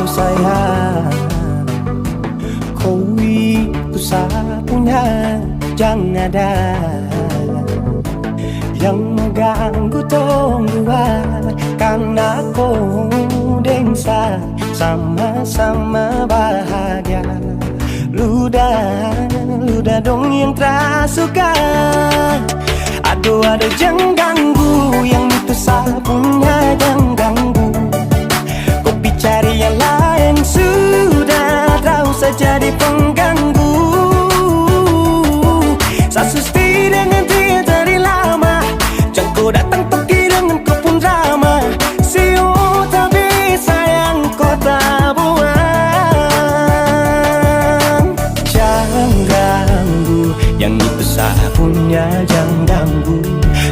sayang. Kau itu satunya, jangan ada yang mengganggu tong dua. Karena kau dengsa sama-sama bahagia. Ludah dong yang tersuka. Aduh jangan ganggu, yang itu sapunya jangan ganggu. Kopi cari yang lain sudah, tak usah jadi pengganggu. Saya susti dengan dia dari lama, jangan kau datang pergi dengan kau pun drama. Siu tapi sayang kau tak buang. Jangan ganggu, yang itu sapunya jangan ganggu.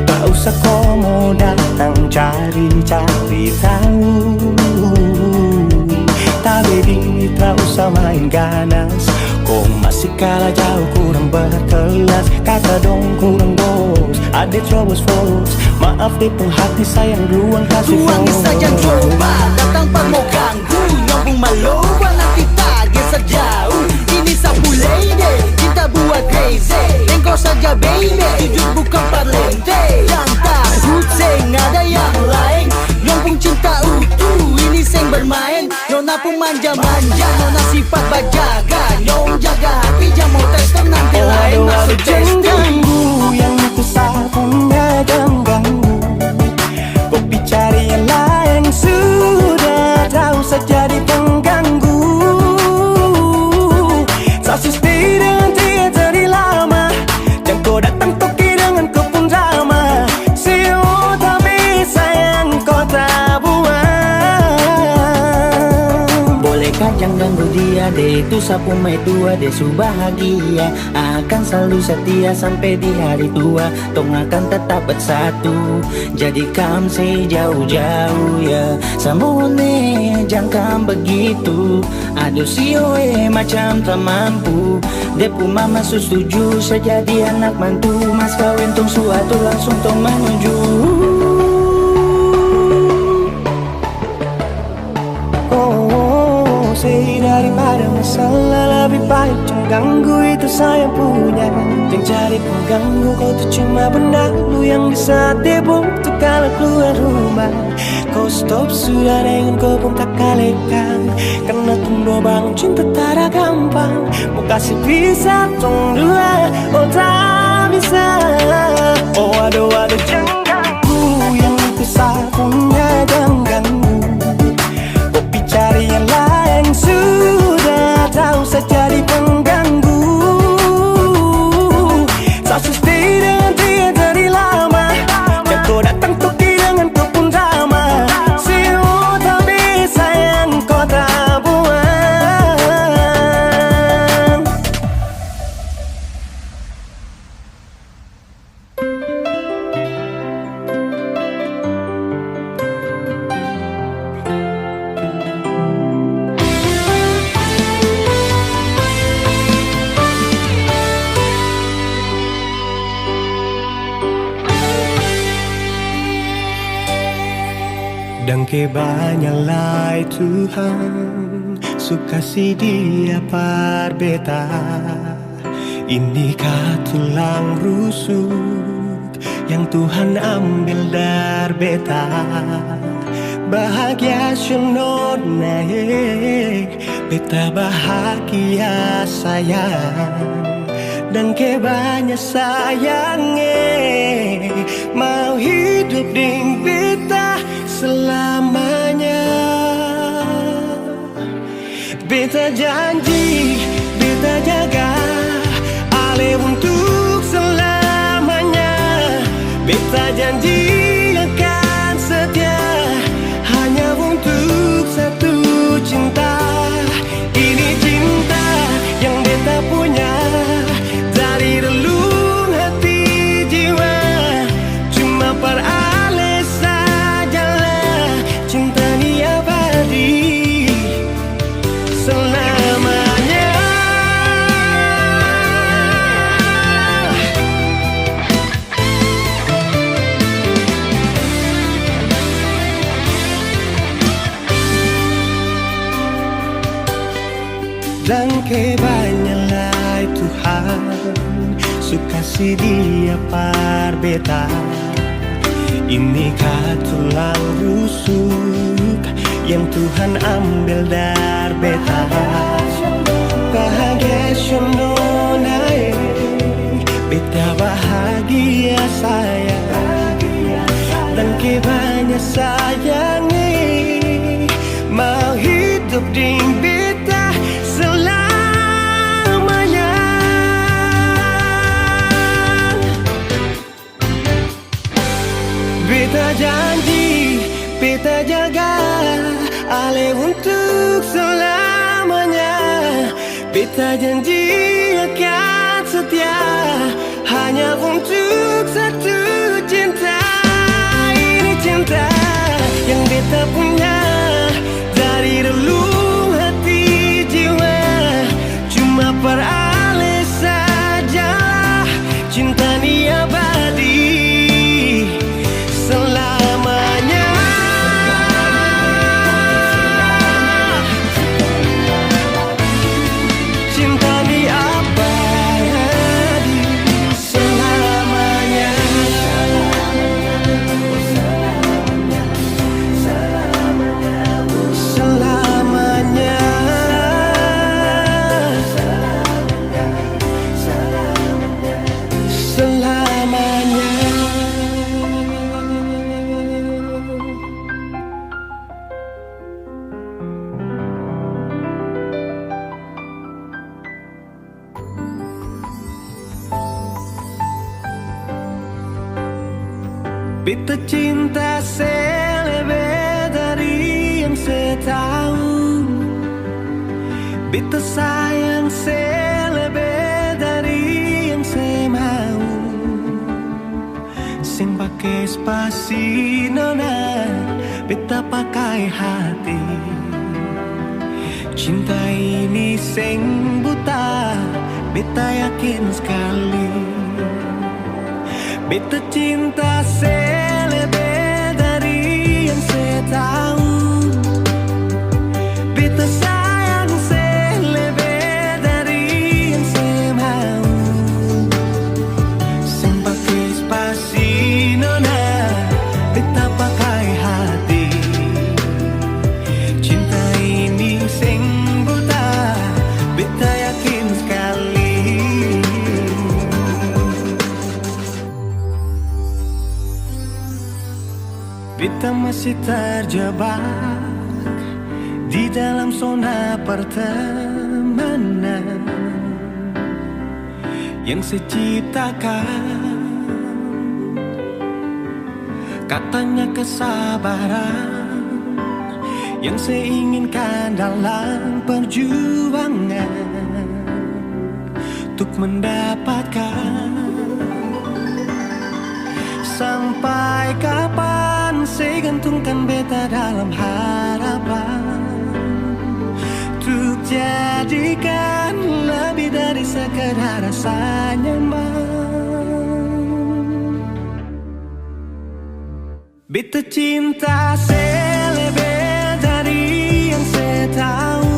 Tak usah kau mau datang cari-cari tahu. Tapi tak usah main ganas, kau masih kalah jauh, kurang berkelas. Kata dong kurang dos, ada terobos fos. Maaf deh penghati sayang, ruang kasih fos. Tuangi saja coba, datang pak mau ganggu. Nyambung maloba nanti target sejauh. Ini sapu lady, cinta buat crazy. Engkau saja baby, jujur bukan parlente. Yang takut seng ada yang lain. Nyambung cinta utuh, ini seng bermain. Nona pun manja-manja, nona sifat bajaga. Nyong jaga hati, jamu tes nanti lain masuk tes. Jangan ganggu, yang itu sapunya jangan ganggu. Kopi cari yang lain sudah, tak usah jadi pengganggu. Saya susti dengan dia dari lama, jangan kau datang toki dengan kau pun drama. Siu tapi sayang kau tak buang. Bolehkah jangan ganggu dia deh, itu sapu mai tua deh su bahagia. Akan selalu setia sampai di hari tua. Tong akan tetap bersatu, jadikan sejauh-jauh ya. Samone jangan begitu. Aduh sioe macam tak mampu. Depu mama setuju sejadi anak mantu. Mas kawin tong suatu langsung tong menuju. Daripada masalah lebih baik jangan ganggu, itu sayang punya. Yang cari pengganggu kau tuh cuma benda lu yang bisa tipu tuh kalau keluar rumah. Kau stop sudah dengan kau pun tak kalekan. Karena tunggu bangun cinta tak ada gampang. Mau kasih bisa tong dua, oh tak bisa. Oh aduh jangan ganggu, yang itu sapunya jangan ganggu. Kopi cari yang lain sudah, tak usah jadi pengganggu. Saya susti dengan dia dari lama, jangan kau datang toki dengan kau pun drama. Siu tapi sayang kau tak buang. Dan kebanyaklah Tuhan suka si dia parbeta. Inikah tulang rusuk yang Tuhan ambil dari beta. Bahagia senor naik, beta bahagia sayang. Dan kebanyak sayangnya mau hidup dengan beta selamanya. Beta janji, beta jaga ale untuk selamanya. Beta janji akan setia hanya untuk satu cinta. Ini cinta yang beta punya dari relung hati jiwa. Cuma per ale sajalah cinta ni abadi selamanya. banyalah Tuhan suka si dia par beta. Ini tulang rusuk yang Tuhan ambil dari beta. Bahagia syononai, beta bahagia saya, dan banyak sayangi, mau hidup di beta selamanya. Beta janji, beta jaga Ale untuk selamanya. Beta janji akan setia hanya untuk satu cinta. Ini cinta yang beta punya dari relung hati jiwa. Cuma per Ale saja cinta ni abadi selamanya. Cinta ni abadi selamanya. Selamanya. Selamanya. Beta cinta selebih dari yang saya tahu. Beta sayang selebih dari yang saya mau. Sing pakai spasi nona, beta pakai hati. Cinta ini sing buta, beta yakin sekali. Beta cinta selebih dari yang saya tahu. Beta sayang selebih dari yang saya mau. Sing pakai spasi nona, beta pakai hati. Cinta ini sing buta, beta yakin sekali. Beta masih terjebak di dalam zona pertemanan yang saya ciptakan. Katanya kesabaran yang saya inginkan dalam perjuangan untuk mendapatkan. Sampai kapan saya gantungkan beta dalam harapan untuk jadikan lebih dari sekedar rasa nyaman. Beta cinta selebih dari yang saya tahu.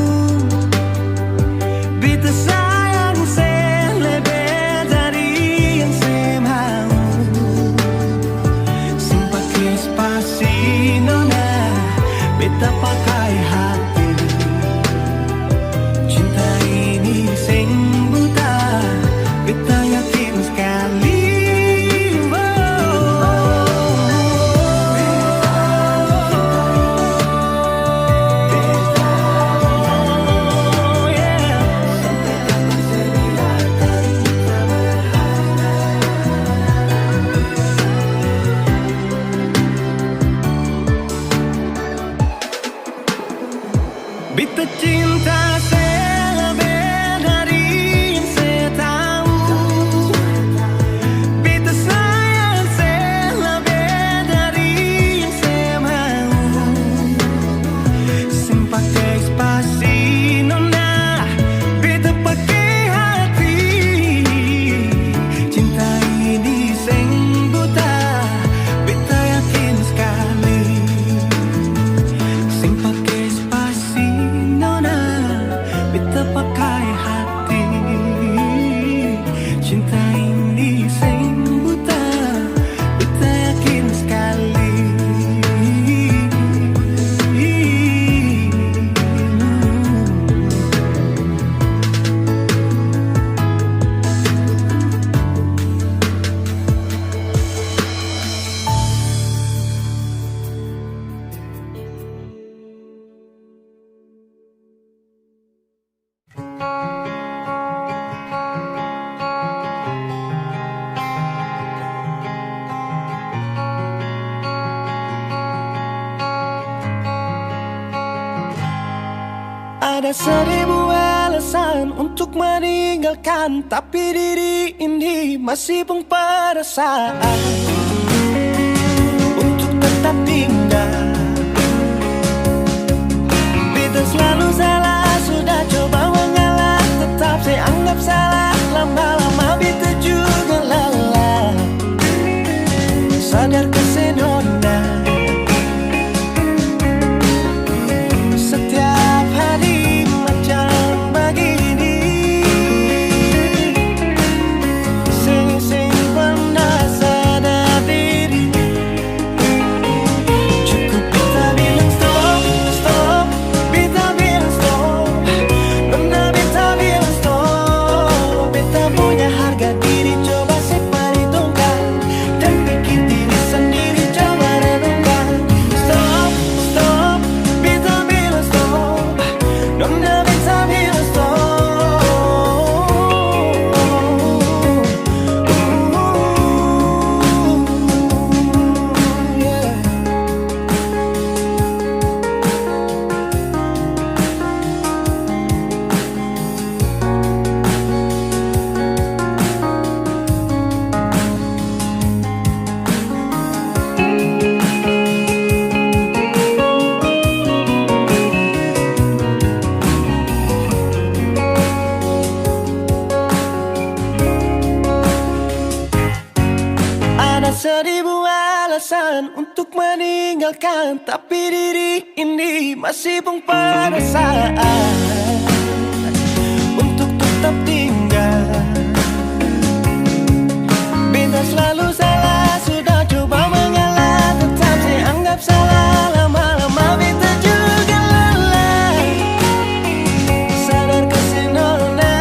Beta sayang selebih dari yang saya mau. Sing pakai spasi nona, beta pakai hati. Cinta ini sing buta, beta yakin sekali. Beta cinta selebih dari yang saya tahu. Beta sayang selebih dari yang saya mau. Sing pakai spasi nona, beta pakai hati. Cinta ini sing buta, beta yakin sekali. Sing pakai spasi nona, Ada seribu alasan untuk meninggalkan, tapi diri ini masih pun perasaan untuk tetap tinggal. Beta selalu salah, sudah coba mengalah, tetap saya anggap salah. Lama-lama beta juga lelah. Sadar kesenona setiap hari macam begini. Sing pernah sadar diri. Cukup beta bilang stop, stop. Beta bilang stop. Nona beta bilang stop. Beta punya harga diri, coba seperhitungkan. Dan bikin diri sendiri, coba renungkan. Stop, stop. Beta bilang stop. Nona beta bilang stop. Yeah. Ada seribu alasan untuk meninggalkan, tapi diri ini masih pun perasaan untuk tetap tinggal. Beta selalu salah, sudah coba mengalah, tetap saya anggap salah. Lama-lama beta juga lelah. Sadar kesenona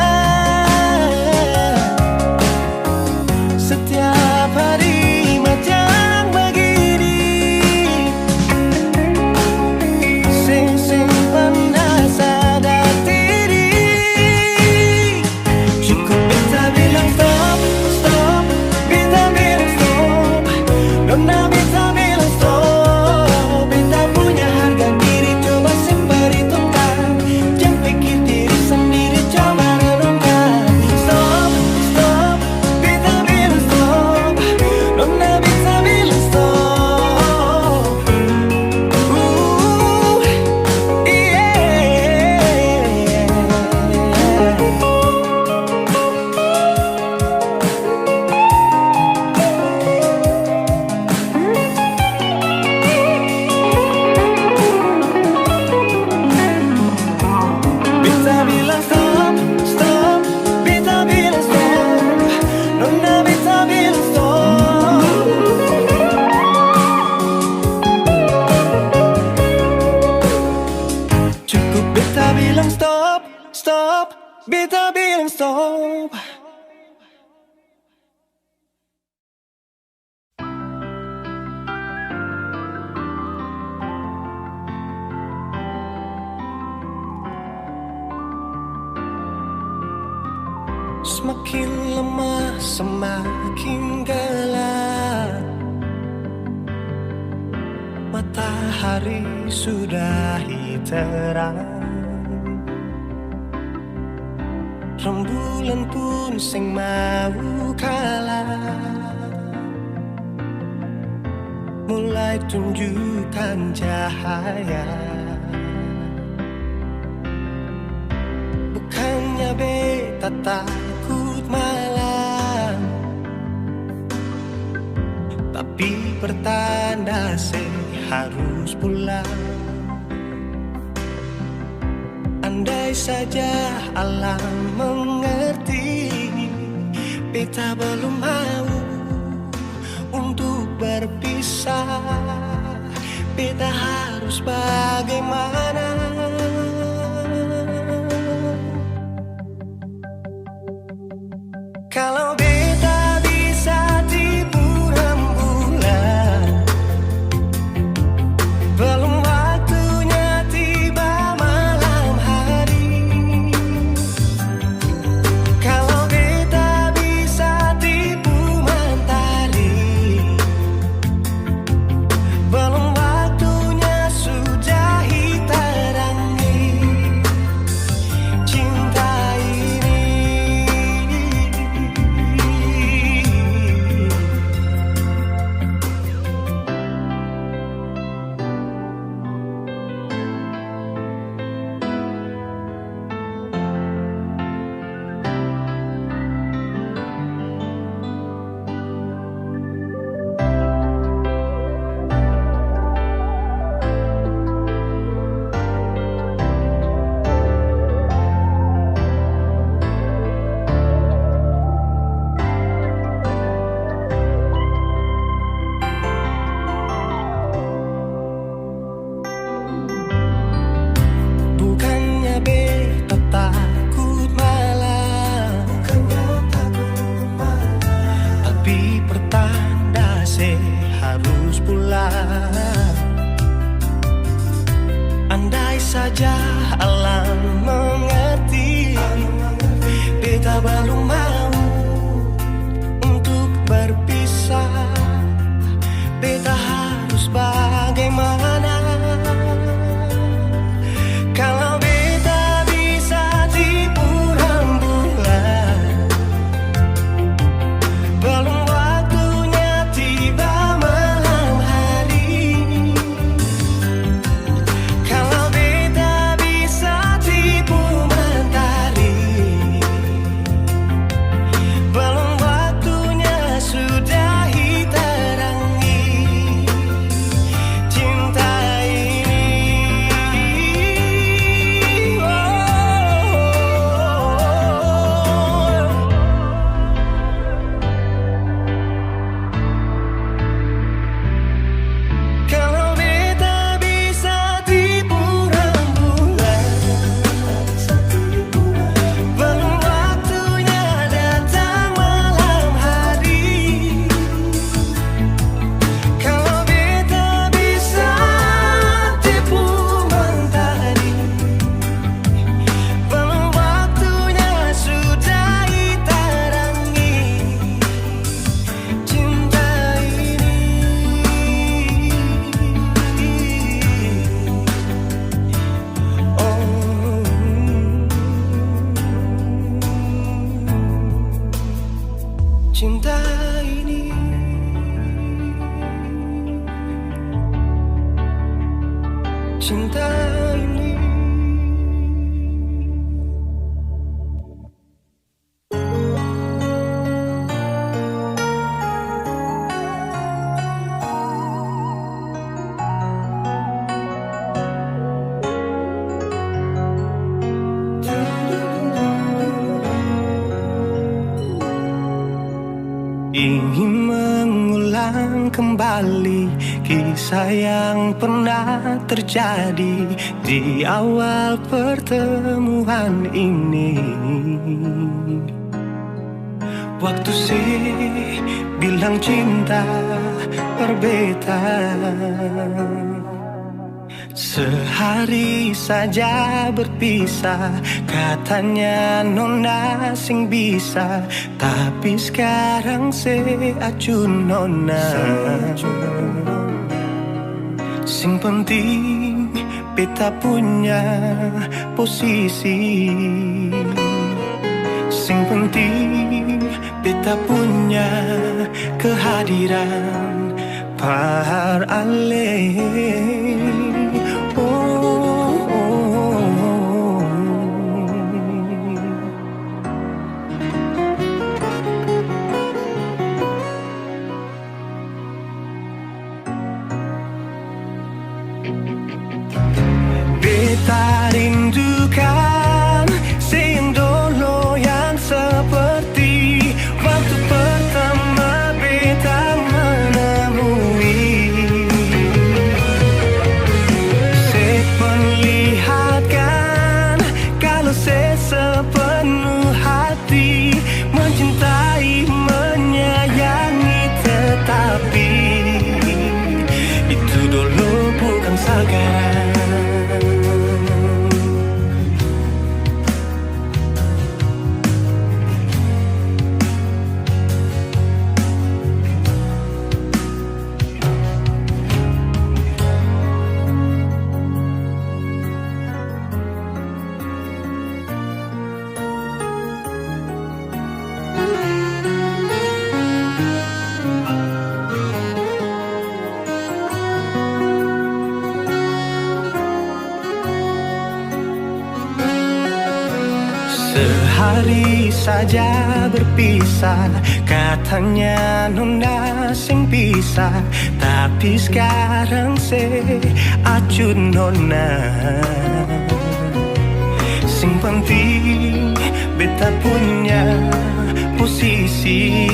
setiap hari macam begini. Sing pernah sadar diri. Cukup beta bilang stop, stop. Beta bilang stop. Nona beta bilang stop. Beta punya harga diri, coba seperhitungkan. Jangan pikir diri sendiri, coba renungkan. Stop, stop. Beta bilang stop. Nona beta bilang stop. Beta bilang stop, stop. Beta bilang stop. Nona beta bilang stop. Cukup beta bilang stop, stop. Beta bilang stop. Semakin lemah, semakin gelap. Matahari sudah terang. Rembulan pun sing mau kalah. Mulai tunjukkan cahaya. Bukannya beta takut malam, tapi pertanda saya harus pulang. Andai saja alam mengerti, beta belum mau untuk berpisah. Beta harus bagaimana? Kalau beta bisa tipu rembulan, belum waktunya tiba malam hari. Kalau beta bisa tipu mentari, belum waktunya sudah terangi. pula. Andai saja alam mengerti, beta belum mau untuk berpisah. Beta harus bagaimana kalau beta bisa tipu rembulan? Belum waktunya tiba malam hari. Kalau beta bisa tipu mentari, belum waktunya sudahi terangi cinta ini. Kalau beta bisa tipu rembulan, belum waktunya datang malam hari. Kalau beta bisa tipu mentari, belum waktunya sudahi terangi cinta ini. Cinta ini, cinta ini. Ingin mengulang kembali kisah yang pernah terjadi di awal pertemuan ini. Waktu bilang cinta berbeda, sehari saja berpisah, katanya nona sing bisa, tapi sekarang se acun nona. Sing penting beta punya posisi, sing penting beta punya kehadiran par ale. Beta rindukan sing dulu yang seperti waktu pertama beta menemui. Saya perlihatkan kalau saya sepenuh hati mencintai, menyayangi, tetapi itu dulu bukan sekarang. Sehari saja berpisah, katanya nona sing bisa, tapi sekarang se acun nona. Sing penting beta punya posisi,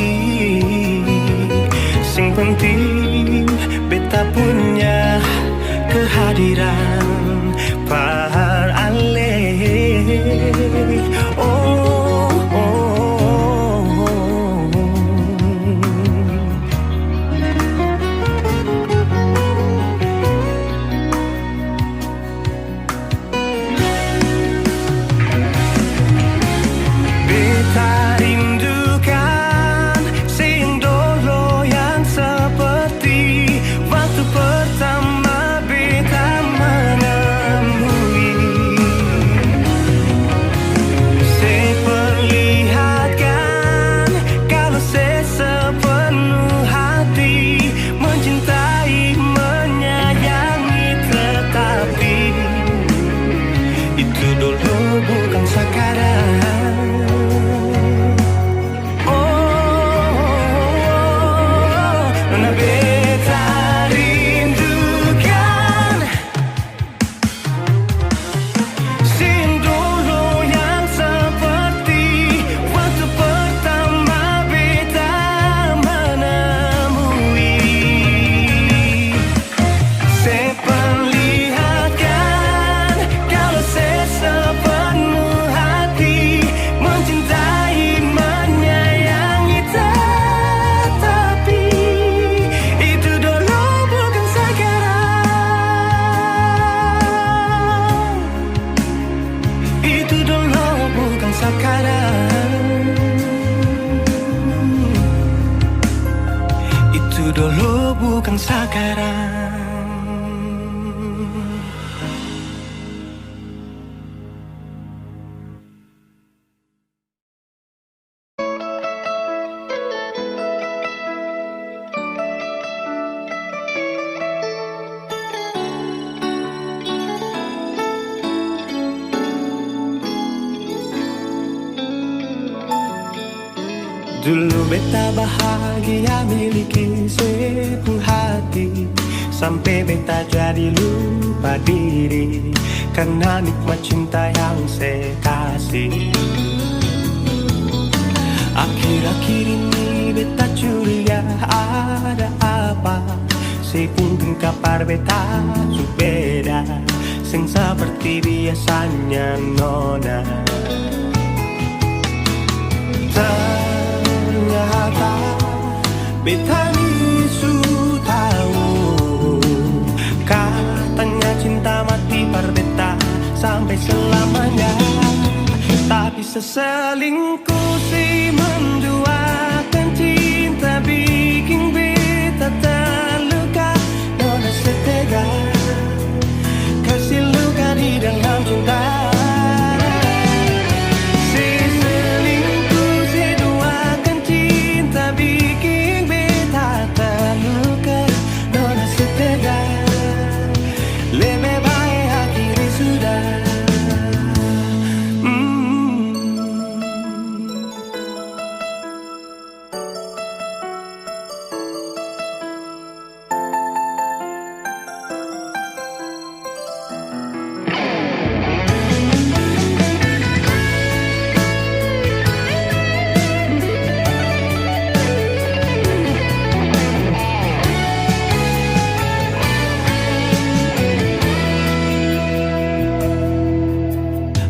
sing penting beta punya kehadiran par ale. sekarang. Nona beta rindukan scene dulu yang seperti waktu pertama beta menemui. Seperlihatkan kalau saya sepenuh hati mencintai, menyayangi, tetapi itu dulu bukan sekarang. Itu dulu bukan sekarang. Itu dulu bukan sekarang. Dulu beta bahagia miliki sepenuh hati, sampai beta jadi lupa diri karena nikmat cinta yang saya kasih. Akhir-akhir ini beta curiga ada apa, saya pun kapar beta su beda, sing seperti biasanya nona. Ternyata beta ni su tahu, katanya cinta mati par beta sampai selamanya. Tapi seselingkuh si menduakan cinta bikin beta terluka. Nona setega kasih luka di dalam cinta.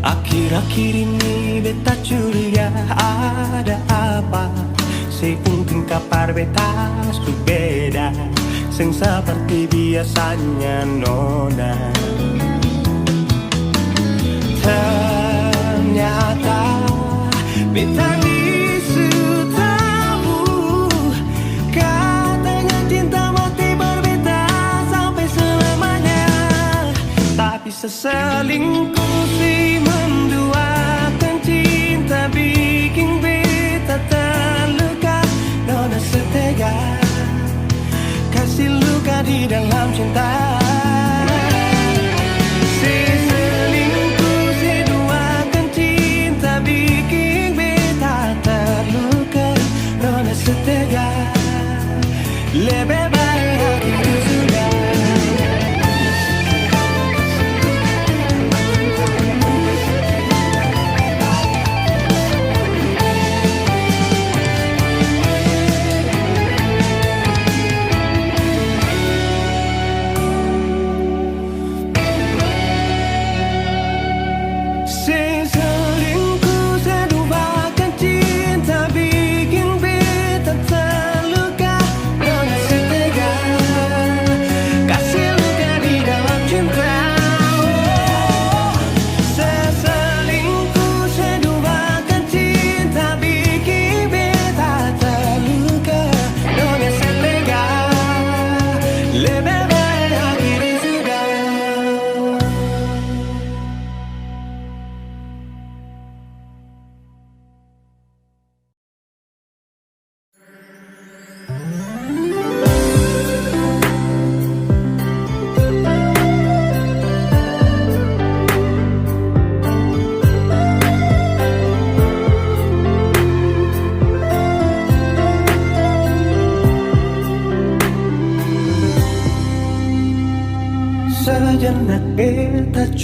Akhir-akhir ini beta curiga ada apa, saya pun kapar beta su beda, sing seperti biasanya nona. Ternyata beta ni su tahu, katanya cinta mati berbeda sampai selamanya. Tapi seselingkuh si menduakan cinta bikin beta terluka. Nona setega kasih luka di dalam cinta. Seselingkuh si duakan cinta bikin beta terluka. Nona setega lebih baik hati sudah.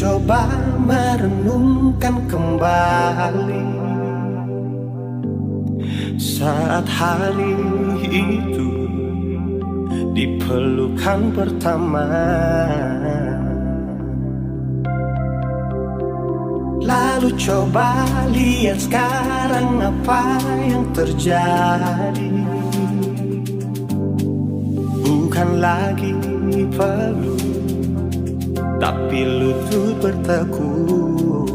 coba merenungkan kembali saat hari itu di pelukan pertama. Lalu coba lihat sekarang apa yang terjadi. Bukan lagi peluk, tapi lutut bertekuk.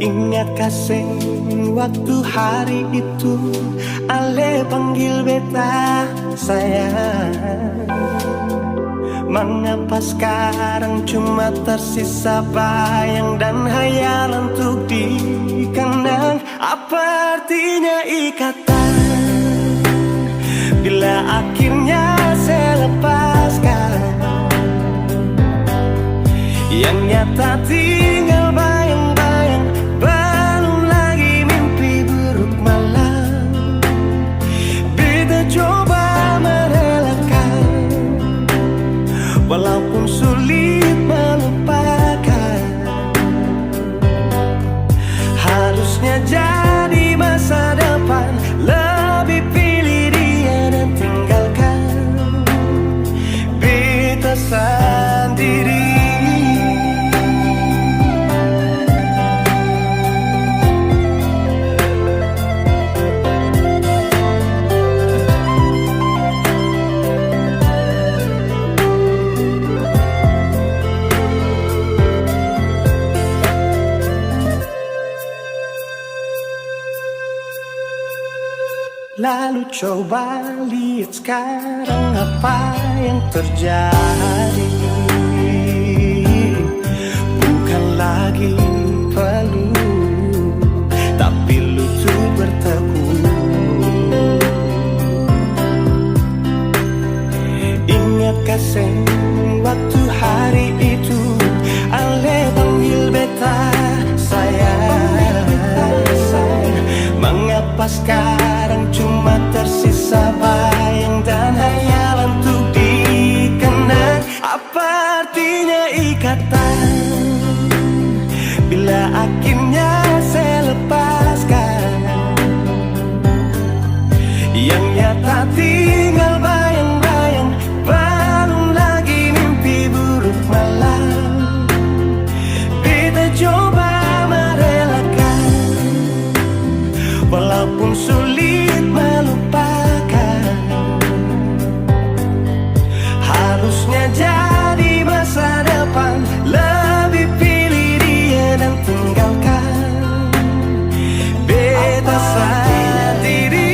Ingat kasih waktu hari itu Ale panggil beta sayang. Mengapa sekarang cuma tersisa bayang dan hayalan untuk dikenang? Apa artinya ikatan bila akhirnya saya lepaskan? Yang nyata tinggal bayang-bayang, belum lagi mimpi buruk malam. Beta coba merelakan, walaupun sulit melupakan. Harusnya jadi masa depan, lebih pilih dia dan tinggalkan beta sendiri. Lalu coba lihat sekarang apa yang terjadi. Bukan lagi peluk, tapi lutut bertekuk. Ingat kasih waktu hari itu Ale panggil beta sayang. Mengapa sekarang cuma tersisa bayang dan hayalan untuk dikenang? Apa artinya ikatan bila akhirnya saya lepaskan? Yang nyata tinggal bayang-bayang, belum lagi mimpi buruk malam. Beta coba merelakan, walaupun sulit melupakan. Harusnya jadi masa depan, lebih pilih dia dan tinggalkan beta sendiri.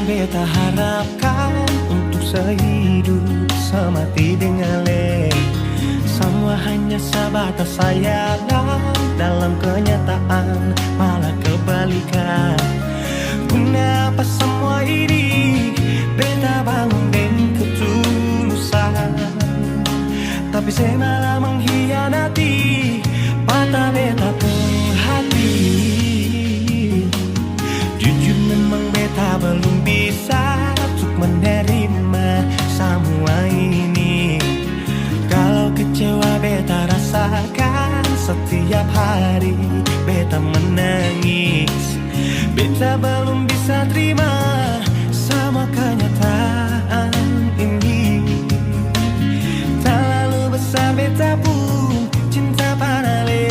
Beta harapkan untuk sehidup semati dengan le. Semua hanya sebatas hayalan, dalam kenyataan malah kebalikan. Kenapa semua ini beta bangun dengan ketulusan, tapi saya malah mengkhianati mata beta pun hati. Jujur memang beta belum bisa untuk menerima semua ini. Kalau kecewa beta rasakan setiap hari, beta menangis. Beta Beta belum bisa terima sama kenyataan ini. Terlalu besar beta pun cinta panale,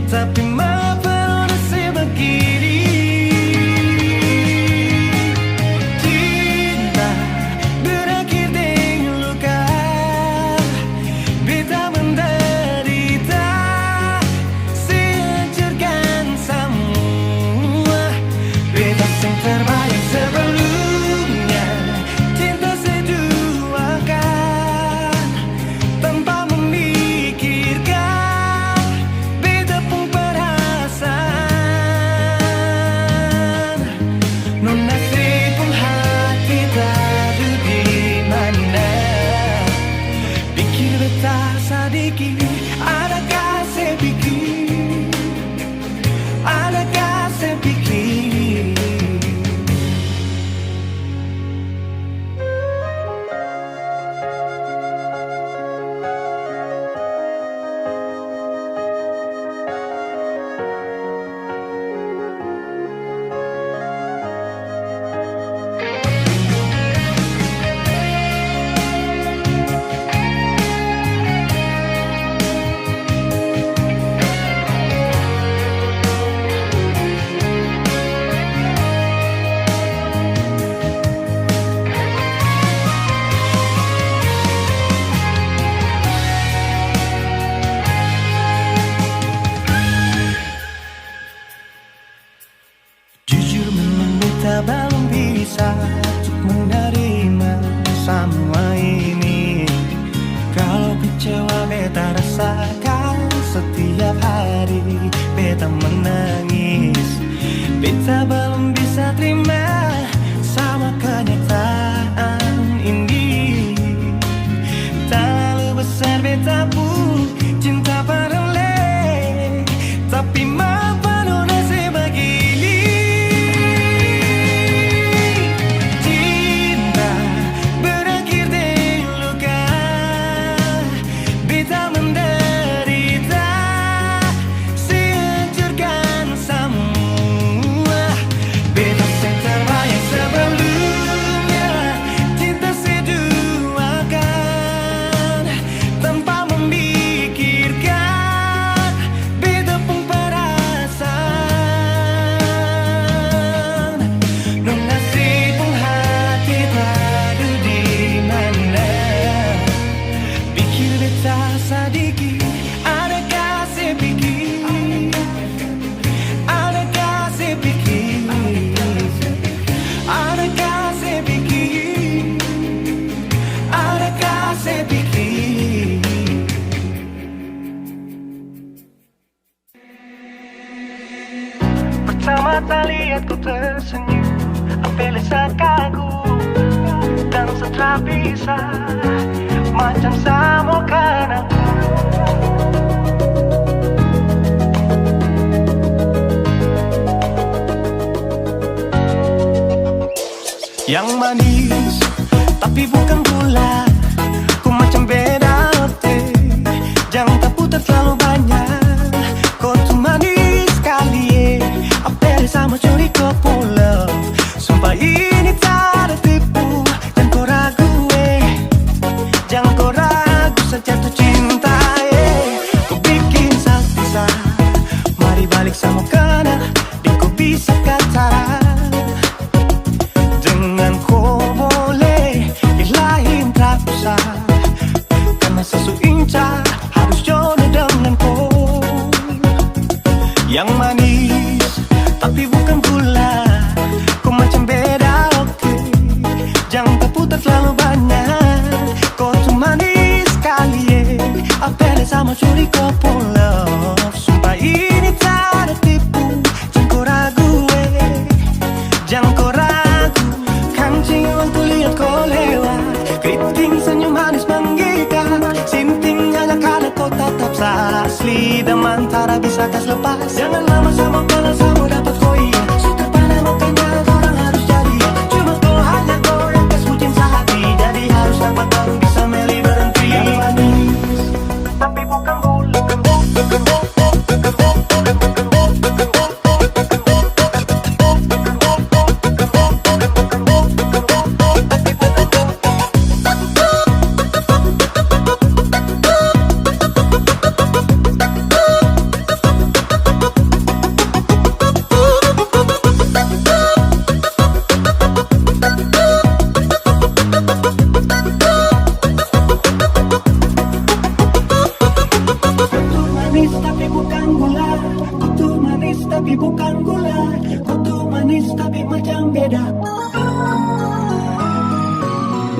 tapi mengapa nasib begini. Cinta berakhir dengan luka, beta menderita, sehancurkan semua. Beta yang terbayang sebelumnya, cinta seduakan tanpa memikirkan beta pun perasaan. Nona pun hati tadu di mana, pikir beta sadiki, adakah saya pikir, adakah saya pikir. Jujur memang beta belum bisa untuk menerima semua ini. Kalau kecewa beta rasakan setiap hari, beta menangis. Beta belum bisa terima sama kenyataan ini. Terlalu besar beta pun cinta panale, tapi mengapa nona sebegini. Cinta berakhir dengan luka, beta menderita, sehancurkan semua. Beta yang terbayang sebelumnya, cinta seduakan tanpa memikirkan beta pun perasaan. Nona pun hati tadu di mana, pikir beta sadiki, adakah saya pikir, adakah saya pikir, adakah saya pikir, adakah saya pikir. Pertama kali aku tersenyum, ambil saat kagum dan setelah bisa macam sama kan aku. Yang manis tapi bukan gula, ku macam beda teh. Jangan tak putar terlalu banyak, kau tuh manis sekali. Apel sama curi kau pulau, sumpah ini tak ada tipu. Jangan kau ragu jangan kau ragu saja tuh cinta. Kau bikin salsa, mari balik sama kena, dan kau bisa kata. Dengan kau boleh yang lain tak usah, karena sesu inca harus jodoh dengan kau. Yang manis tapi bukan gula, kau macam beda oke. Jangan terputar terlalu banyak, kau tuh manis sekali. Apel sama curi kau pulau, sumpah ini tak ada tipu. Jangan kau ragu jangan kau ragu. Kancing waktu lihat kau lewat, keriting senyum manis menggigit. Sinting hanya karena kau tetap asli, dan mantara bisa kas lepas. Jangan lama sama kalau sama dapat kau iya. Sudah pada makanya orang harus jadi. Cuma kau hanya kau yang kas bucin sehati, jadi harus dapat baru bisa meli berhenti. Yang manis tapi bukan gula, gula. Kau tuh manis tapi macam beda.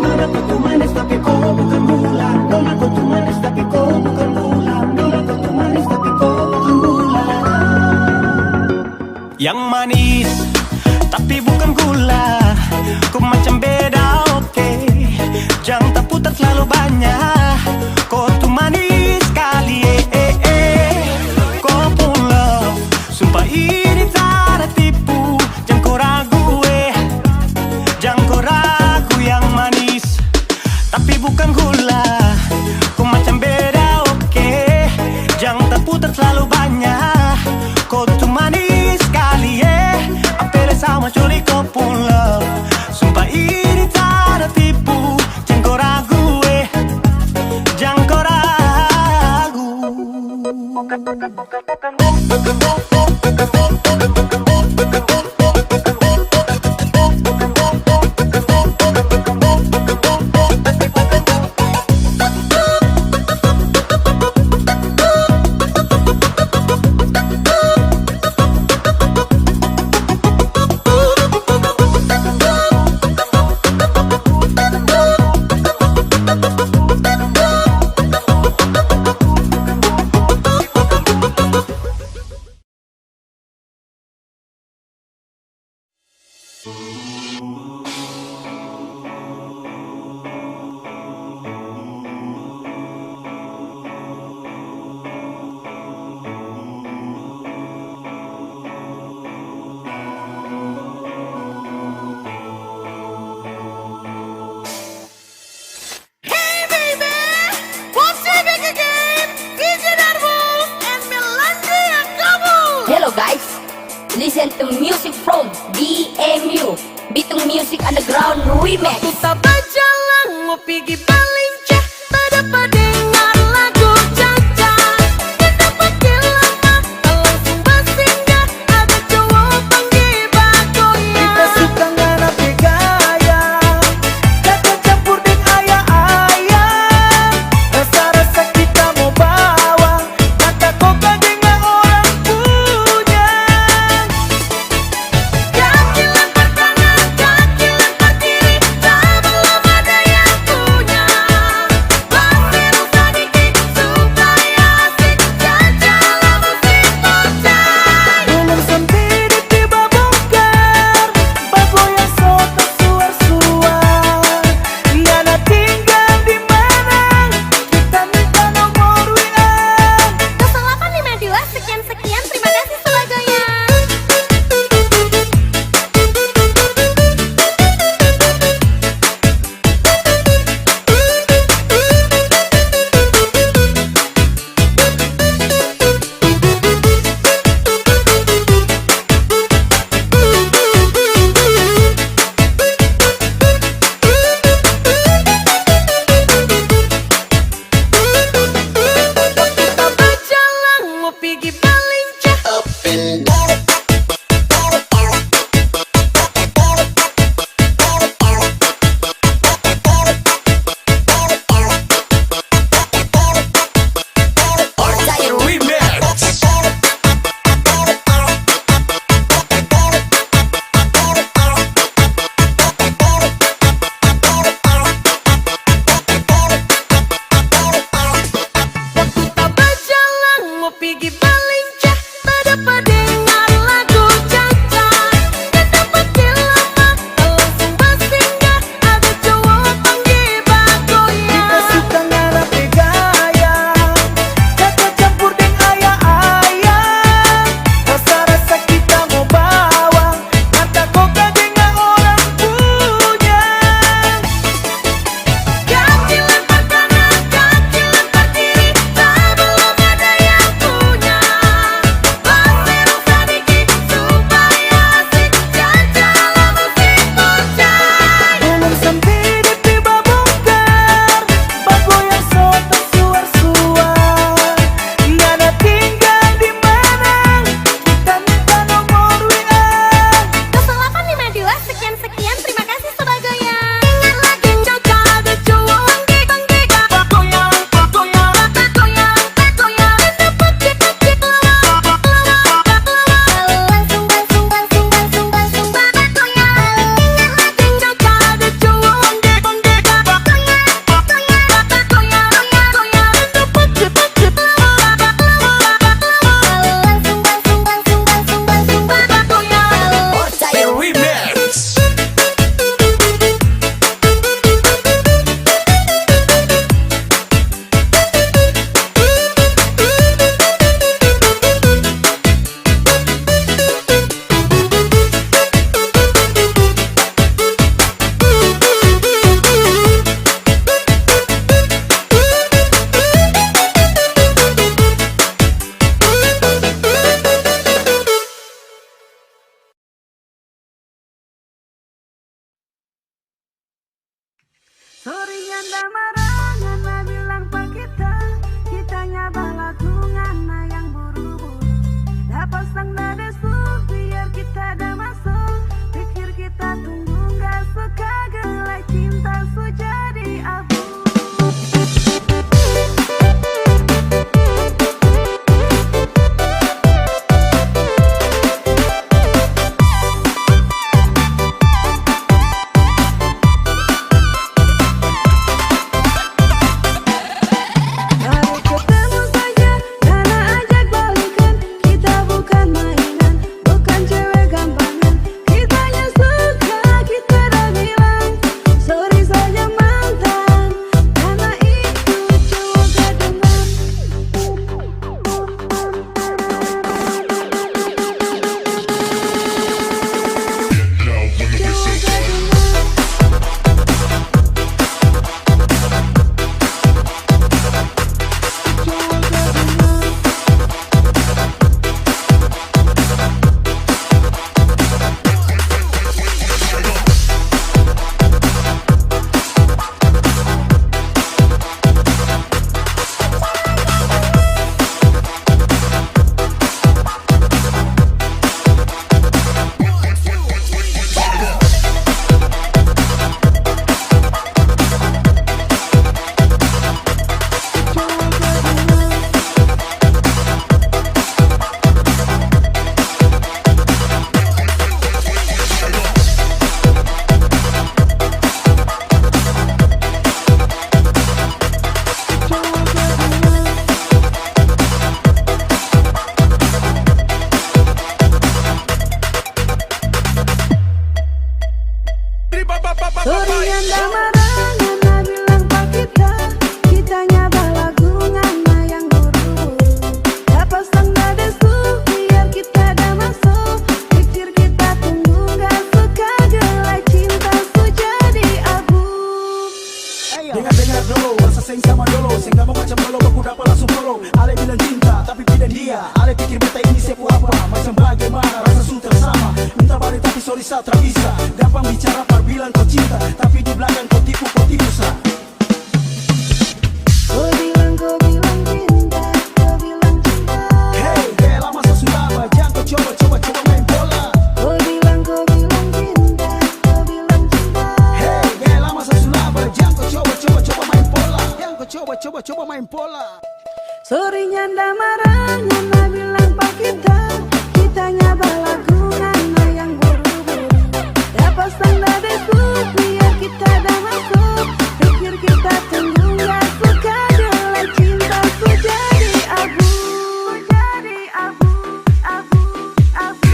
Nona kau tuh manis tapi kau bukan gula. Nona kau tuh manis tapi kau bukan gula. Nona kau tuh manis tapi kau bukan gula. Yang manis tapi bukan gula. Kau macam beda, oke. Jangan tak putar terlalu banyak. Kau tuh manis sekali, Kau pun love, sumpah ini tak ada tipu. Jangan kau ragu, jangan kau ragu. Yang manis tapi bukan gula. Kau macam beda, oke. Jangan tak putar terlalu banyak. Kau tuh manis sekali, apel sama curi kau pun love. Sumpah ini tak ada tipu. Jangan kau ragu, jangan kau ragu. Hello guys, listen to music from DMU, Bitung Music Underground Remix. Aku tak berjalan, ngopi di Balincah, tak dapat dengar lagu Caca. Tak dapat lama, tak langsung bersinggah, ada cowok panggil bagonya. Kita suka ngarap gaya, kakak campur dengan ayah-ayah. Rasa-rasa kita mau bawa, mata kau dengan orang punya. Kaki lempar kanan, kaki lempar kiri, tak belum ada yang punya. Pasir nyanda marah, nyanda bilang pak kita, kitanya balagungan nah yang buru-buru. Dah pasang dah desu, biar kita dah masuk. Pikir kita tunggu nggak suka gelai cinta su jadi abu. Sorry nyanda marah, nyanda bilang pak kita, kitanya balagungan nah yang buru-buru. Dah pasang dah desu, biar kita dah masuk. Pikir kita tunggu nggak suka gelai cinta su jadi abu. Dengar dulu, rasa sing sama dulu. Sing gak mau macam dulu, aku dapat langsung follow. Ale bilang cinta, tapi bidan dia. Ale pikir beta ini siapa apa, macam bagaimana rasa su tersama. Minta balik tapi sorry sa tak bisa. Gampang bicara par bilang kau cinta, tapi di belakang kau tipu sa. Kau bilang cinta, kau bilang cinta. Hey, bela masa sudah bajang, kau coba main bola. Kau bilang cinta, kau bilang cinta. Hey, bela masa sudah bajang, kau coba main bola. Yang kau coba main bola. Sorry nyanda marah, nyanda bilang pak kita, kitanya balagungan nah yang buru-buru. Dah pasang dah desu, biar kita dah masuk. Pikir kita tunggu nggak suka gelai cinta su jadi abu. Jadi abu, abu, abu.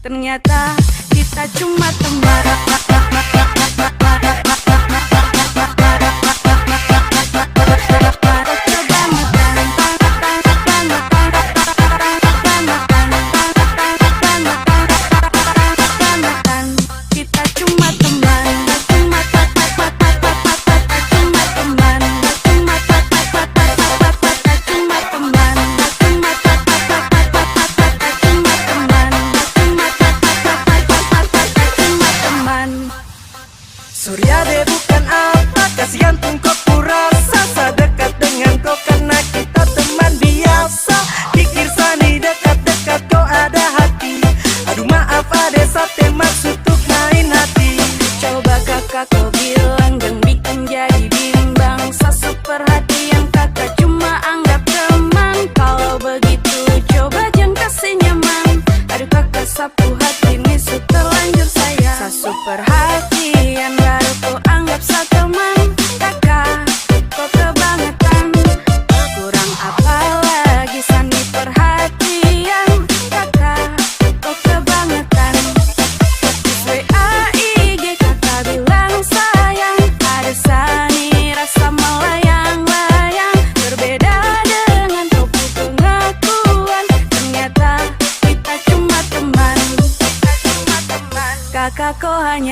Ternyata kita cuma teman.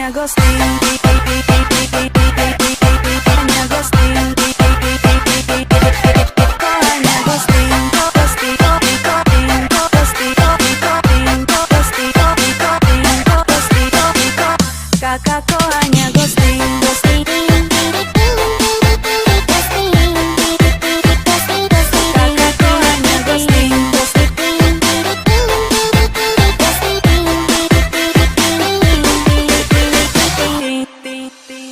hanya ghosting, hanya ghosting, kau hanya ghosting, ghosting, ghosting, ghosting, ghosting, ghosting, ghosting, kakak kau hanya ghosting, ghosting, kakak kau hanya ghosting,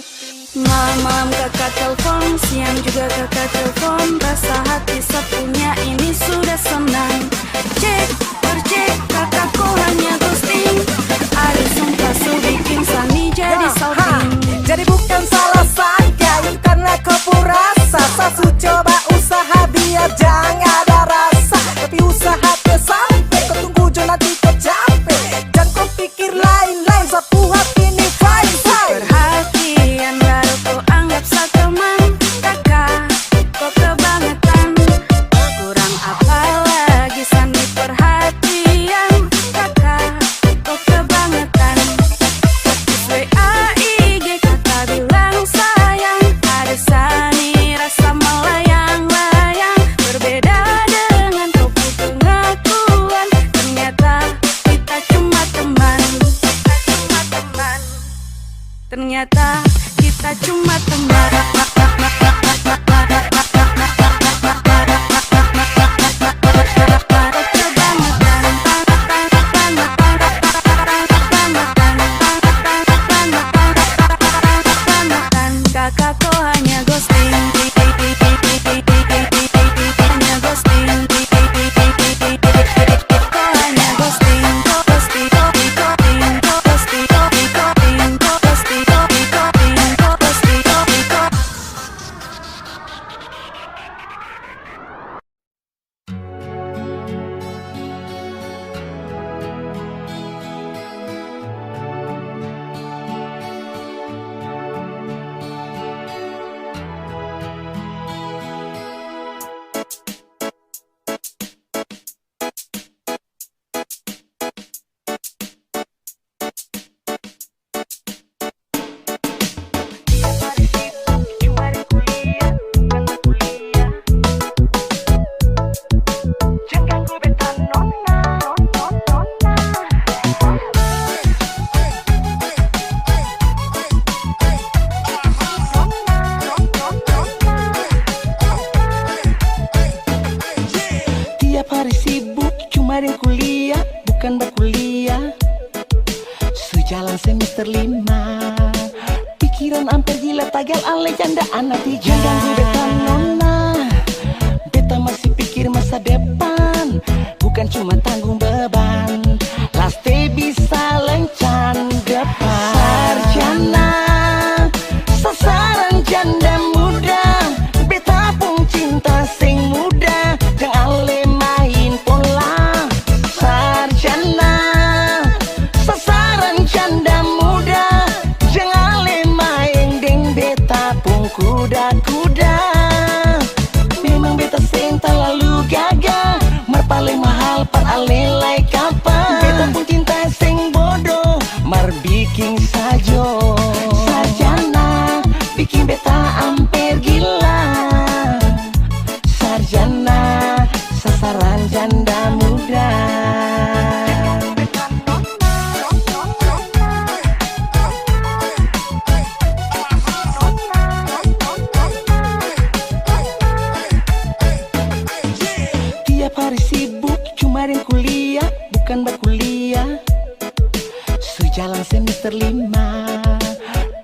malam-malam kakak telepon, siang juga kakak telepon, rasa hati satunya ini sudah senang. Cek, bercek, kakak kau hanya ghosting, ada sumpah su bikin Sani jadi salting. Jadi bukan salah saya, karena kau pun rasa. Sasu coba usaha biar jangan ada rasa, tapi usaha sampai kau tunggu jo nanti kau capek. Jangan kau pikir lain-lain, sapu hati ini fine. Perhatian baru kau anggap teman, kakak kau kebangetan. Kurang apa lagi Sani perhatian, kakak kau kebangetan. WA IG kakak bilang sayang, ada Sani rasa melayang-layang. Berbeda dengan kau butuh pengakuan, ternyata kita cuma teman. Ternyata kita cuma teman. Kakak kau hanya ghosting, hanya ghosting, kau hanya ghosting, ghosting, ghosting, ghosting, ghosting, ghosting, ghosting, ghosting. Tiap hari sibuk cuma ring kuliah, bukan berkuliah. Sejalan semester 5, pikiran hampir gila, tagal ale janda anak 3. Ganggu beta nona, beta masih pikir masa depan, bukan cuma tanggung beban. Laste bisa lencan depan. Sarjana, sasaran janda muda, beta pun cinta sing muda, jangan ale main pola. Sarjana, sasaran janda muda, jangan ale main deng beta pun kuda-kuda. Memang beta sing terlalu gagah, mar paling mahal par ale lai kapan. Beta pun cinta sing bodoh, mar bikin sajo. Sarjana, bikin beta hampir gila. Sarjana, sasaran janda muda. Tiap hari sibuk cuma ring kuliah, bukan berkuliah. Sejalan semester 5,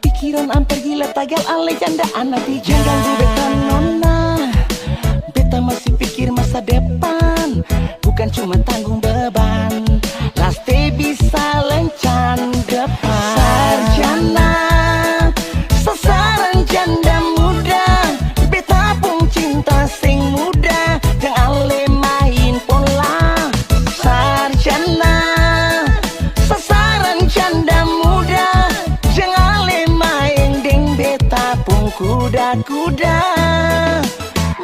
pikiran hampir gila, tagal ale janda anak 3. Ganggu beta nona, beta masih pikir masa depan, bukan cuma tanggung beban. Laste bisa lencan depan. Sarjana, sasaran janda muda, beta pun cinta sing muda, jangan ale main pola. Sarjana, sasaran janda muda, jangan ale main deng beta pun kuda-kuda.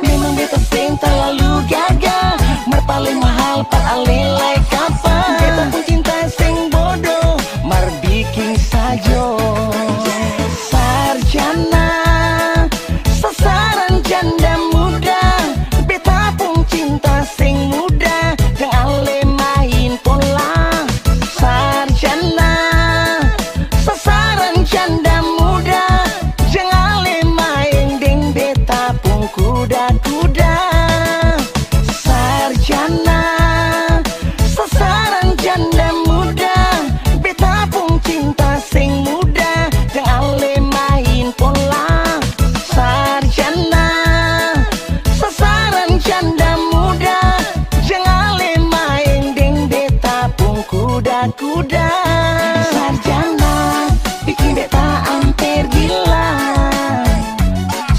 Memang beta sing terlalu gagah, mar paling mahal par ale kuda-kuda. Sarjana sasaran janda muda, beta pun cinta sing muda, jangan le main pola. Sarjana sasaran janda muda, jangan le main deng beta pun kuda-kuda. Sarjana bikin beta hampir gila.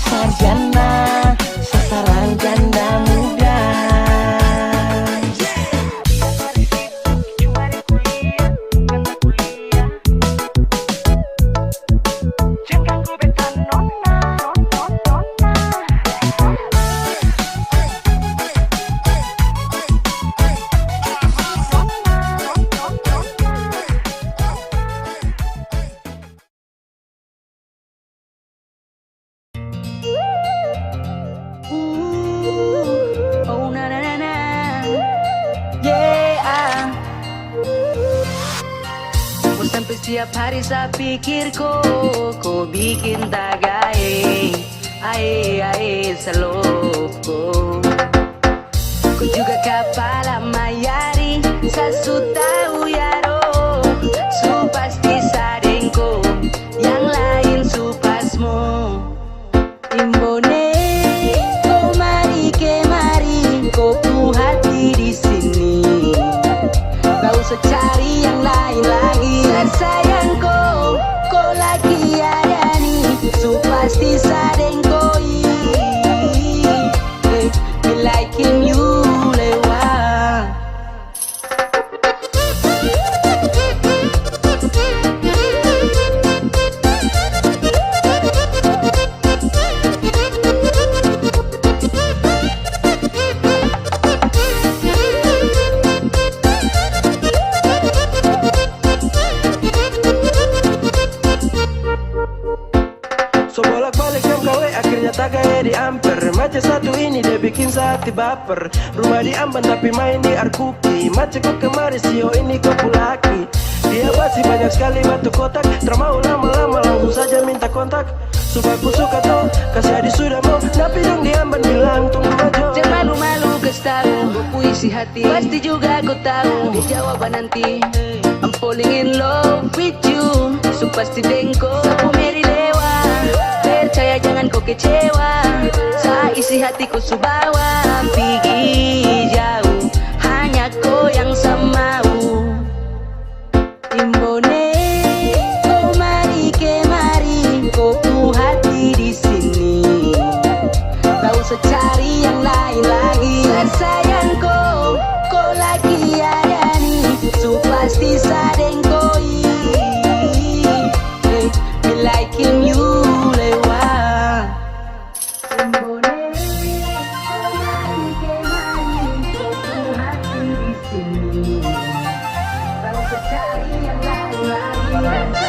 Sarjana sasaran janda muda. Oh na na na na, yeah. Mau sampai setiap hari saya pikir kau bikin tagae, ae saloko. Kau juga kepala mayari, sasu tahu yaro, su pasti sadengko, yang lain su pasmo. Imbone, kau mari kemari, kau pu hati di sini. Gak usah cari yang lain lagi. Sayangku, kau lagi ada nih, su pasti sadengkoi. Be like him you lewat. So bolak-balik jam KW akhirnya tagaya di amper. Macet satu ini dia bikin hati baper. Rumah di Amban tapi main di Arkuki. Macet kok kemari sio ini kok pulaki. Dia masih banyak sekali batu kotak. Termau lama-lama langsung saja minta kontak. Suka ku suka toh, kasih adik sudah mau. Tapi dong di Amban bilang tunggu aja. Jangan malu-malu kasih puisi hati. Pasti juga aku tahu di jawaban nanti. I'm falling in love with you. So pasti dengko sapu meri lewa. Percaya jangan kau kecewa. Saya isi hatiku subawa. Pergi jauh, hanya kau yang sama. Imbone, kau mari kemari, kau pu hati di sini. Gak usah cari yang lain lagi. Sayangku, kau lagi ada nih, su pasti sadengkoi. Be like him you lewat. Imbone, kau mari kemari, kau pu hati di sini. Gak usah cari yang lain lagi.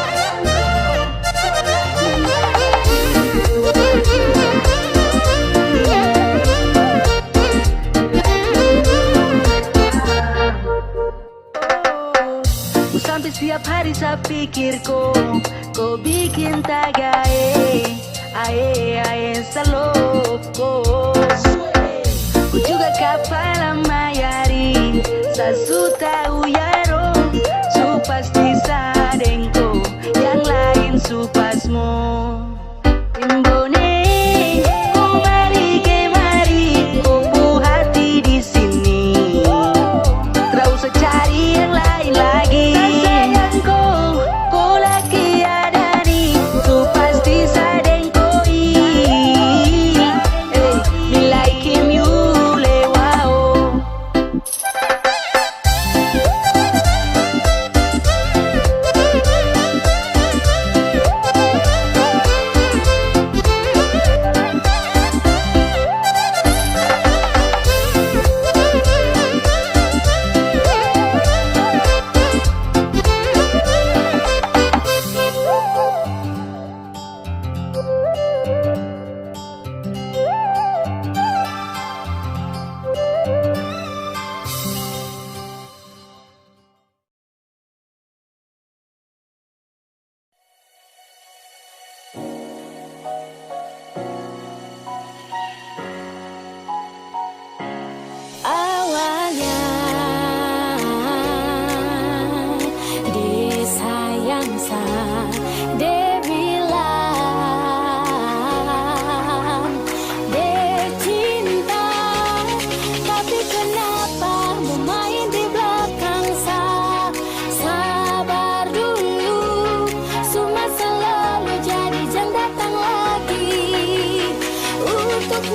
Sampai setiap hari saya pikir kau bikin tagae, ae saloko. Ku juga kepala mayari, sasu tahu yaro, su pasti sadengko, yang lain su pasmo. Imbone, kau mari kemari, kau pu hati di sini. Gak usah cari yang lain lagi. Sayangku, kau lagi ada nih, su pasti sadengkoi. Be like him you lewat.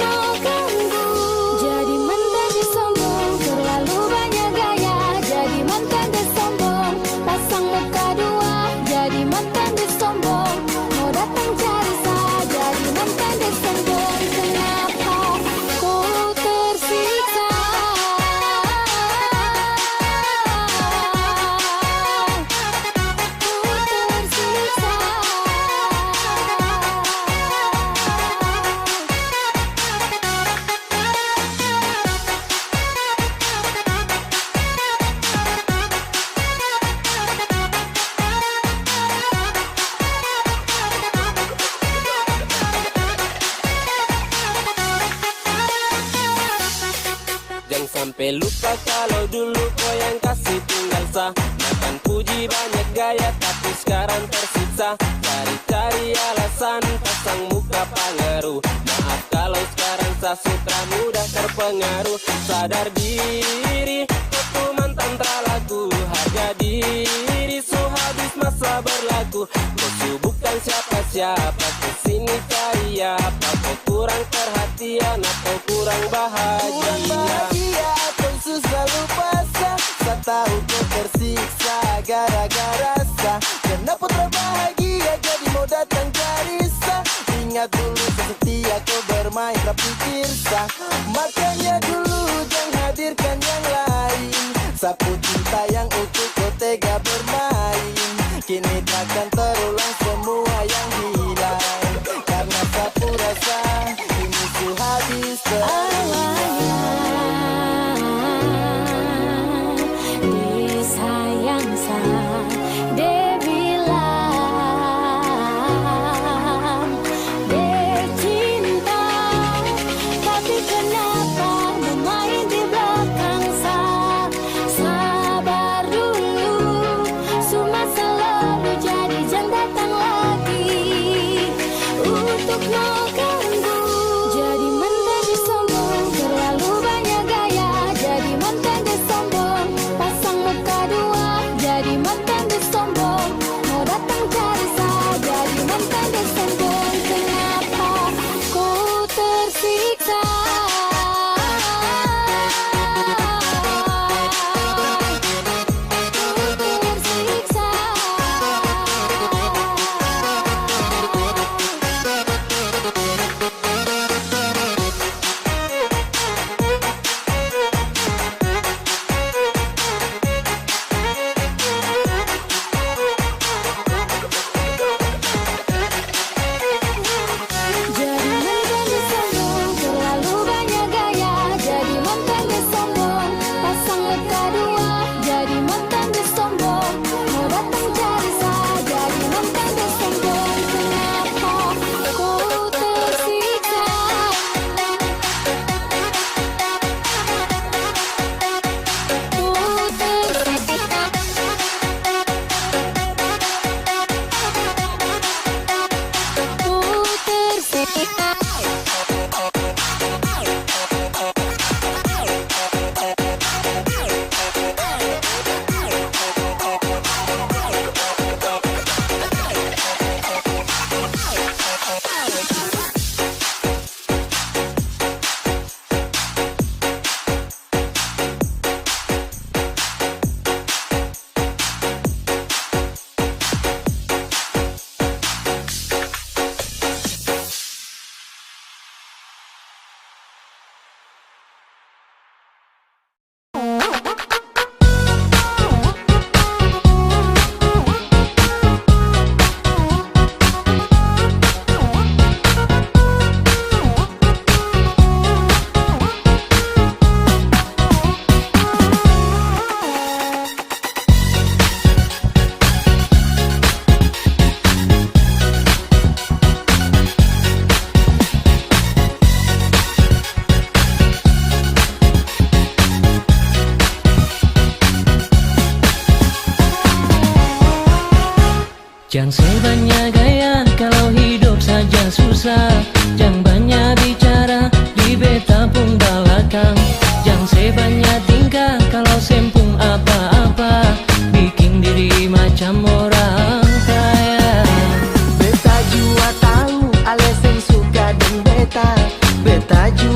mau ganggu. Jadi mantan dia sombong, terlalu banyak gaya. Jadi mantan dia sombong, pasang muka dua. Jadi mantan dia sombong, mau datang cari saya. Jadi mantan dia sombong, kenapa ku tersiksa? Jangan sampai lupa kalau dulu kau yang kasih tinggal sah. Makan puji banyak gaya tapi sekarang tersiksa. Cari-cari alasan pasang muka pengaruh. Maaf kalau sekarang sah sutra mudah terpengaruh. Sadar diri kau tuh mantan terlaku. Harga diri so habis masa berlaku. Kau su bukan siapa-siapa kesini cari apa. Kau kurang perhatian atau kurang bahagia atau susah lupa sah. Saya tahu kau tersiksa gara-gara sah. Kenapa terbahagia jadi mau datang cari sah. Ingat dulu setia kau bermain tapi sah. Makanya dulu jangan hadirkan yang lain. Sapu cinta yang utuh kau tega bermain. Kini takkan terulang semua yang hilang. Karena sapu rasa ini su habis Disayang saya, dia bilang dia cinta, tapi kenapa bermain di belakang saya? Sabar dulu, semua selalu jadi jangan datang lagi untuk mau ganggu. Jadi mantan dia sombong, terlalu banyak gaya. Jadi mantan dia sombong, pasang muka dua. Jadi mantan dia sombong, mau datang cari saya. Jadi mantan dia sombong, kenapa ku tersiksa? Jadi mantan dia sombong, terlalu banyak gaya. Jadi mantan dia sombong, pasang muka dua. Jadi mantan dia sombong, mau datang cari saya. Jadi mantan dia sombong, kenapa ku tersiksa? Ku tersiksa. Ku tersiksa. Jangan sebanyak gaya kalau hidup saja susah. Jangan banyak bicara di beta pun belakang. Jangan sebanyak tingkah kalau sempung apa-apa. Bikin diri macam orang kaya. Beta jua tahu alasan suka dan beta. Beta jua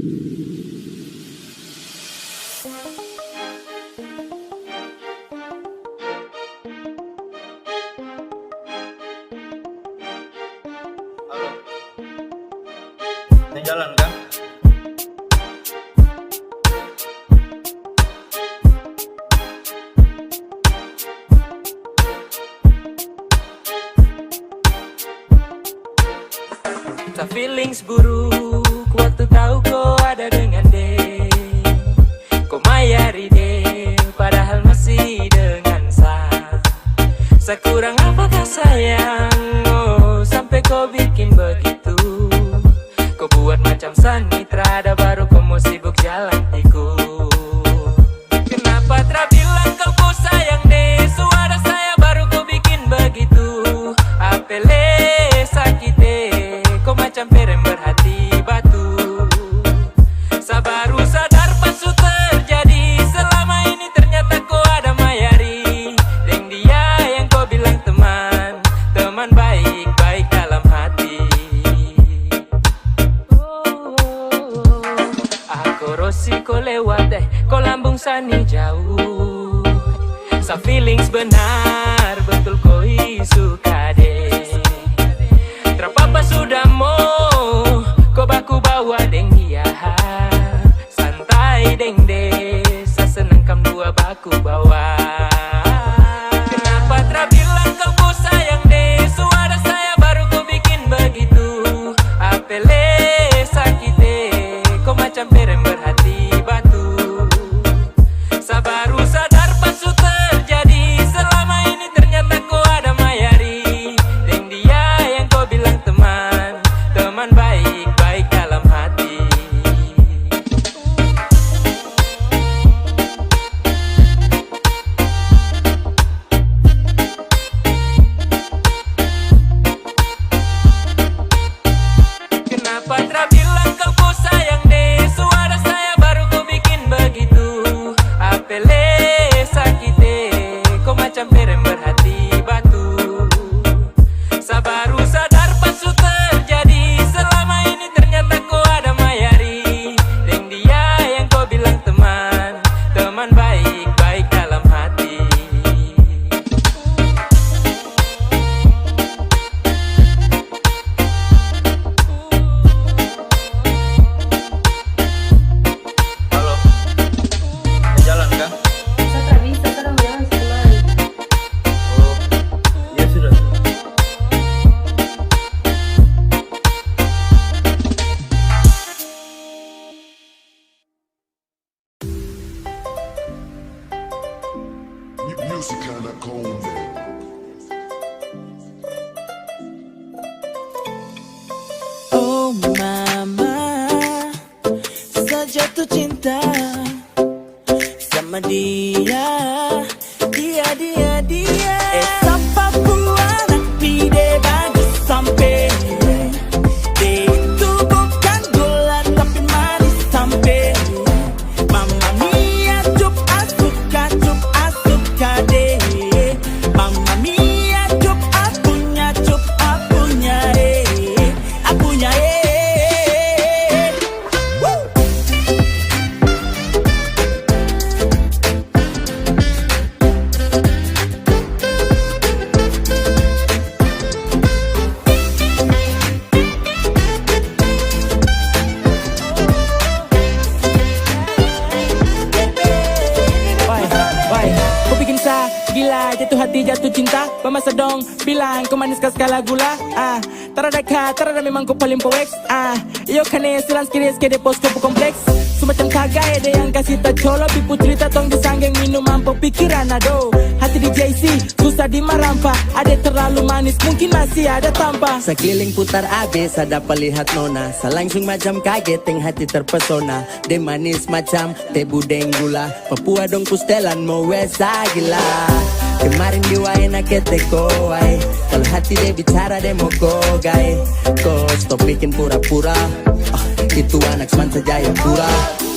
Ini jalan kan? Tak feelings buruk waktu tahu kau ada dengan dia. Kau mayari dia padahal masih dengan saya kurang apakah sayang? Oh, sampai kau bikin begitu. Kau buat macam sanitra, baru kau mau sibuk jalan ikut. Kenapa tak bilang kau sayang deh? Suara saya baru kau bikin begitu. Apele sakit deh, kau macam perem berhati batu. Saya baru sadar pas su terjadi. Selama ini ternyata kau ada mayari. Deng dia yang kau bilang teman, teman baik-baik dalam hati. Aku rosi kau lewat deh, kau lambung sani jauh. Sa feelings benar, betul kau suka deh. Terpapa sudah mau, kau baku bawa deng dia. Santai deng deh, sa seneng kam dua baku bawa. Kenapa tak bilang kau sayang deh? Suara saya baru kau bikin begitu. Apele sakit deh, kau macam perem berhati batu. Sa baru sadar pas su terjadi. Selama ini ternyata kau ada mayari. Deng dia yang kau bilang teman, teman baik-baik dalam hati. Kenapa tak bilang kau sayang deh? Suara saya baru kau bikin begitu. Apele sakit deh, kau macam perem berhati batu. Sa baru sadar pas su terjadi. Selama ini ternyata kau ada mayari. Deng dia yang kau bilang teman, teman baik-baik dalam hati. Halo, ini jalan kan? Saya tak bisa, saya mau jalan sekali. Oh, ya sudah. Music anak konde. Oh mama, saya jatuh cinta sama dia. Sampai anak pide bagus sampai. Dia itu bukan gula tapi manis sampai. Mama mia cup asuka deh. Mama mia cup apunya Woo! Kau bikin saya gila, jatuh hati, jatuh cinta. Masa dong bilang kau manis skala gula. Tarada memang kau paling poeks. Iyo kane silang skede pos kau kompleks. Semacam kagak ada yang kasih tak colo. Pipu cerita tong disanggeng minum mampu pikiran ado. Hati di JC susah dimarampa. Ada terlalu manis mungkin masih ada tanpa. Sekeliling putar abis ada pelihat nona. Langsung macam kaget yang hati terpesona. De manis macam teh budeng gula. Papua dong pustelan mau wesa gila. Kemarin diwain akete koai. Kalau hati dia bicara dia mau kogai. Kau stop bikin pura-pura. Itu anak semansa Jayapura.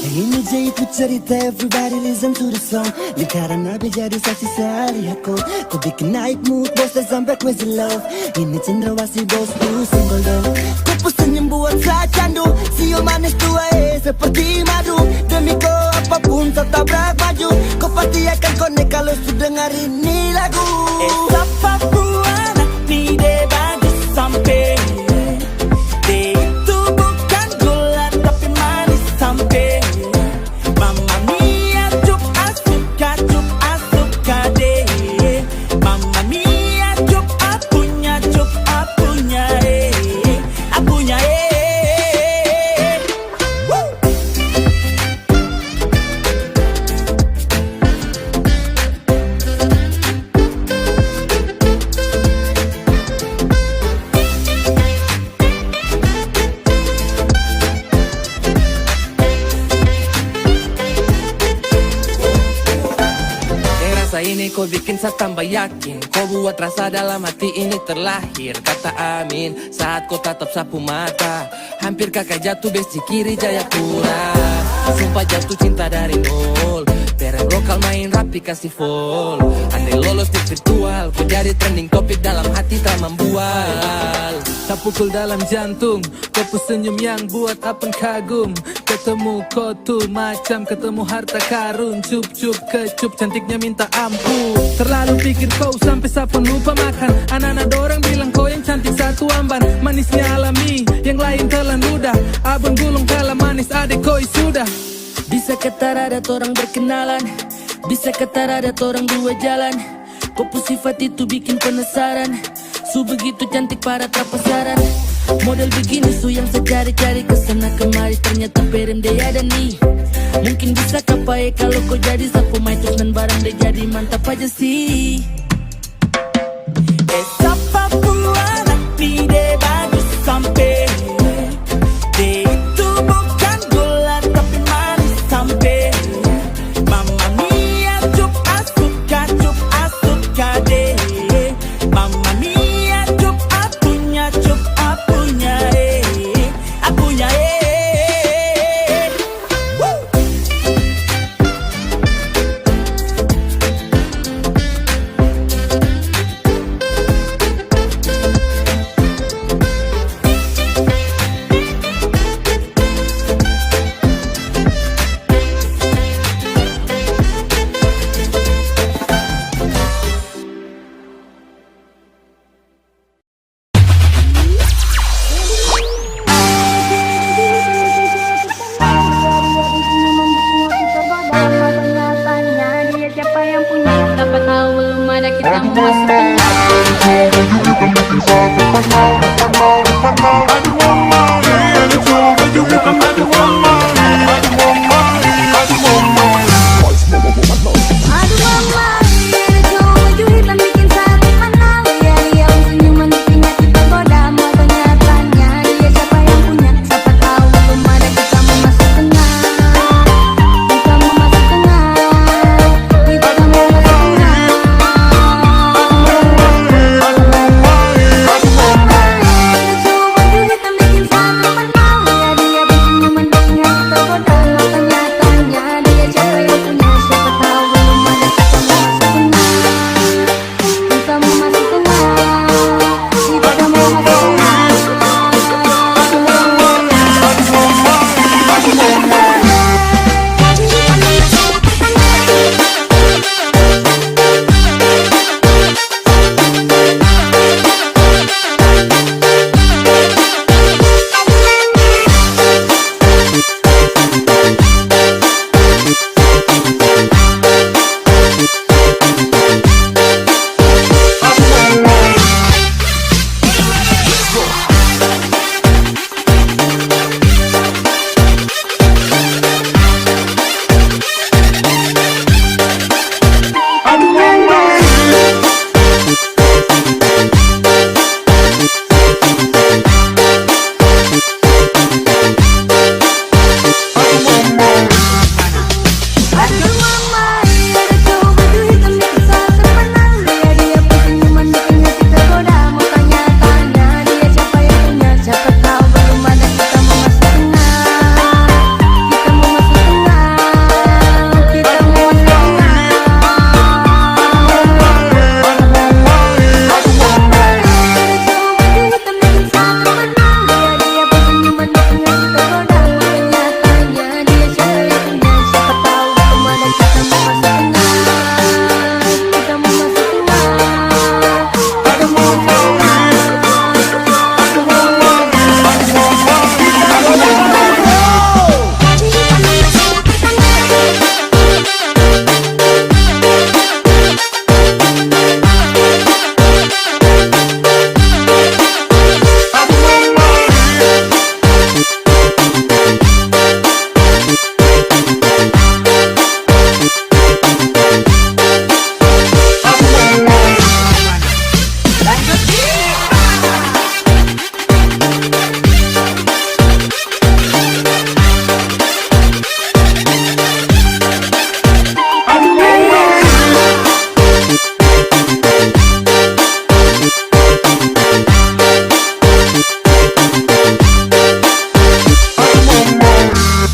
Ini Jaiku cerita, everybody listen to the song. Lingkaran nabi jadi saksi sehari aku. Kau bikin naik mood, bos dan sampai crazy love. Ini cendrawasih bos tuh single dong. Kau senyum buat saya candu. Sio manis tua seperti madu. Demi kau apapun tetap tabrak maju. Kau pasti akan connect kalau sudah dengar ini lagu. Esa Papua nanti deh bagus sampai. Deh itu bukan gula tapi manis sampai. Mamma mia cup asuka deh. Mamma mia cup apunya apunya Woo! Rasa ini kau bikin saya tambah yakin. Kau buat rasa dalam hati ini terlahir. Kata amin saat kau tatap sapu mata. Hampir kakak jatuh besi kiri Jayapura. Sumpah jatuh cinta dari nol. Tereng lokal main rapi kasih full. Andai lolos di virtual, kau jadi trending topik dalam hati tak membual. Tak pukul dalam jantung, kau senyum yang buat apun kagum. Ketemu kau tuh macam ketemu harta karun. Cup-cup kecup cantiknya minta ampun. Terlalu pikir kau sampai sapun lupa makan. Anak-anak dorang bilang kau yang cantik satu amban. Manisnya alami, yang lain telan ludah. Abang gulung kalah manis adik koi sudah. Bisa kata ada orang berkenalan, bisa kata ada orang dua jalan. Kau sifat itu bikin penasaran. Su begitu cantik para tak pasaran. Model begini su yang saya cari-cari kesana kemari. Ternyata perem dia ada nih. Mungkin bisa kapai kalau kau jadi sapu maitus dan barang dia jadi mantap aja sih. Esa Papua nanti deh bagus sampai. Deh itu bukan gula tapi manis sampai. Mamma mia cup asuka deh. Mamma mia cup apunya Woo! Dapat tahu belum ada kita mau masuk.